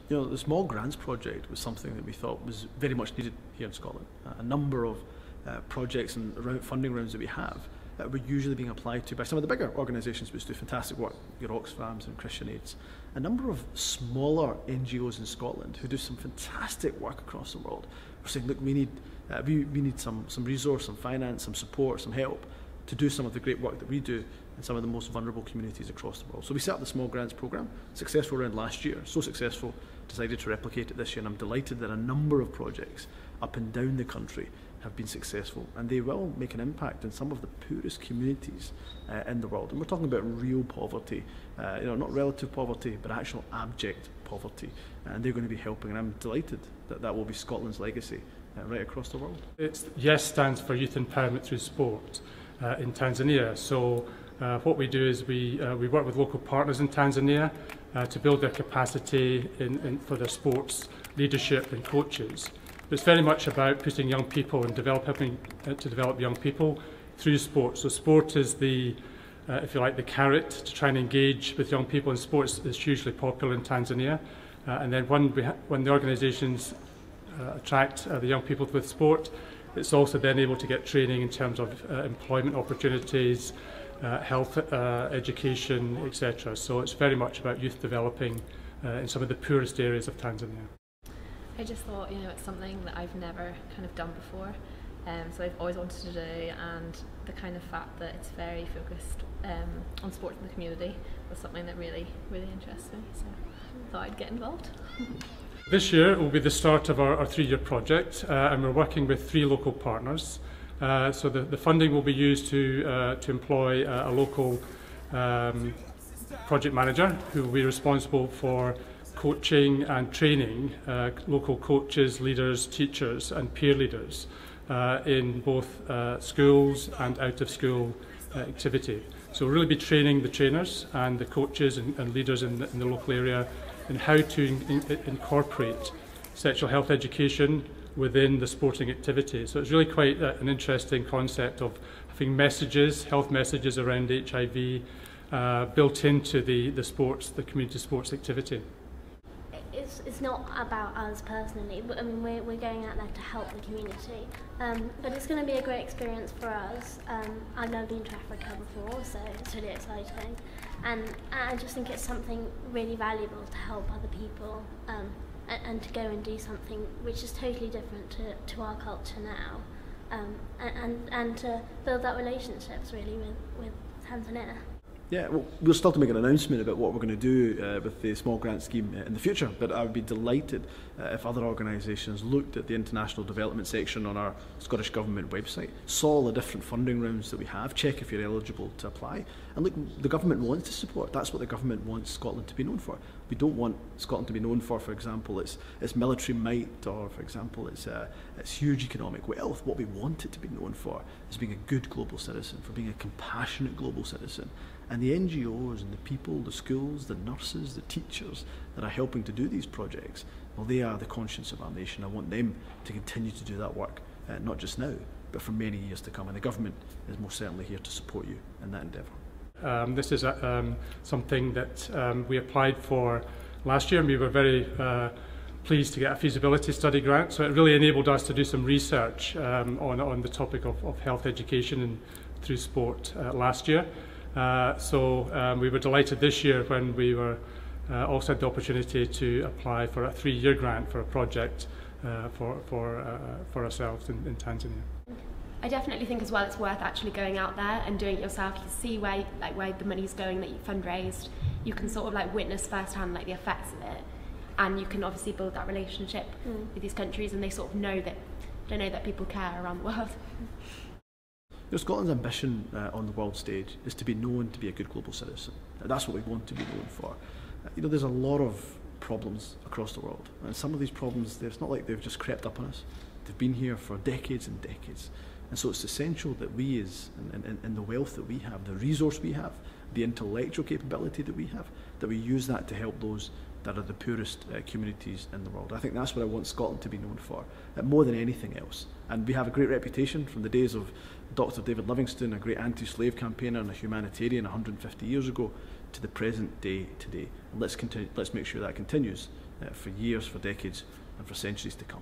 You know, the small grants project was something that we thought was very much needed here in Scotland. A number of projects and funding rounds that we have were usually being applied to by some of the bigger organisations which do fantastic work, your Oxfams and Christian Aids. A number of smaller NGOs in Scotland who do some fantastic work across the world were saying, look, we need some resource, some finance, some support, some help to do some of the great work that we do in some of the most vulnerable communities across the world. So we set up the small grants programme, successful around last year, so successful, decided to replicate it this year, and I'm delighted that a number of projects up and down the country have been successful, and they will make an impact in some of the poorest communities in the world. And we're talking about real poverty, you know, not relative poverty, but actual abject poverty, and they're going to be helping, and I'm delighted that that will be Scotland's legacy right across the world. YES stands for Youth Empowerment Through Sport in Tanzania. So what we do is we work with local partners in Tanzania to build their capacity for their sports leadership and coaches. But it's very much about putting young people and helping to develop young people through sport. So sport is the, if you like, the carrot to try and engage with young people, and sports is hugely popular in Tanzania. And then when the organisations attract the young people with sport, it's also then able to get training in terms of employment opportunities, health, education, etc. So it's very much about youth developing in some of the poorest areas of Tanzania. I just thought, you know, it's something that I've never kind of done before, so I've always wanted to do, and the kind of fact that it's very focused on sports in the community was something that really interests me, so I thought I'd get involved. This year will be the start of our 3-year project, and we're working with 3 local partners. So the funding will be used to employ a local project manager who will be responsible for coaching and training local coaches, leaders, teachers and peer leaders in both schools and out of school activity. So we'll really be training the trainers and the coaches and leaders in the local area in how to incorporate sexual health education within the sporting activity. So it's really quite an interesting concept of having messages, health messages around HIV built into the community sports activity. It's not about us personally, but I mean we're going out there to help the community. But it's going to be a great experience for us. I've never been to Africa before, so it's really exciting, and I just think it's something really valuable to help other people and to go and do something which is totally different to our culture now, and to build that relationships really with Tanzania. Yeah, well, we'll still to make an announcement about what we're going to do with the small grant scheme in the future, but I would be delighted if other organisations looked at the international development section on our Scottish Government website, saw the different funding rounds that we have, check if you're eligible to apply, and look, the government wants to support. That's what the government wants Scotland to be known for. We don't want Scotland to be known for example, its military might, or for example, its huge economic wealth. What we want it to be known for is being a good global citizen, for being a compassionate global citizen. And the NGOs and the people, the schools, the nurses, the teachers that are helping to do these projects, well, they are the conscience of our nation. I want them to continue to do that work, not just now, but for many years to come. And the government is most certainly here to support you in that endeavour. This is something that we applied for last year, and we were very pleased to get a feasibility study grant. So it really enabled us to do some research on the topic of health education and through sport last year. So we were delighted this year when we were also had the opportunity to apply for a 3-year grant for a project for ourselves in Tanzania. I definitely think as well it's worth actually going out there and doing it yourself. You see where the money's going that you fundraised. You can sort of witness firsthand the effects of it, and you can obviously build that relationship with these countries, and they sort of know that people care around the world. Scotland's ambition on the world stage is to be known to be a good global citizen. That's what we want to be known for. There's a lot of problems across the world, and some of these problems, it's not like they've just crept up on us. They've been here for decades and decades. And so it's essential that we, in the wealth that we have, the resource we have, the intellectual capability that we have, that we use that to help those that are the poorest communities in the world. I think that's what I want Scotland to be known for, more than anything else. And we have a great reputation from the days of Dr. David Livingstone, a great anti-slave campaigner and a humanitarian 150 years ago, to the present day today. And let's make sure that continues for years, for decades, and for centuries to come.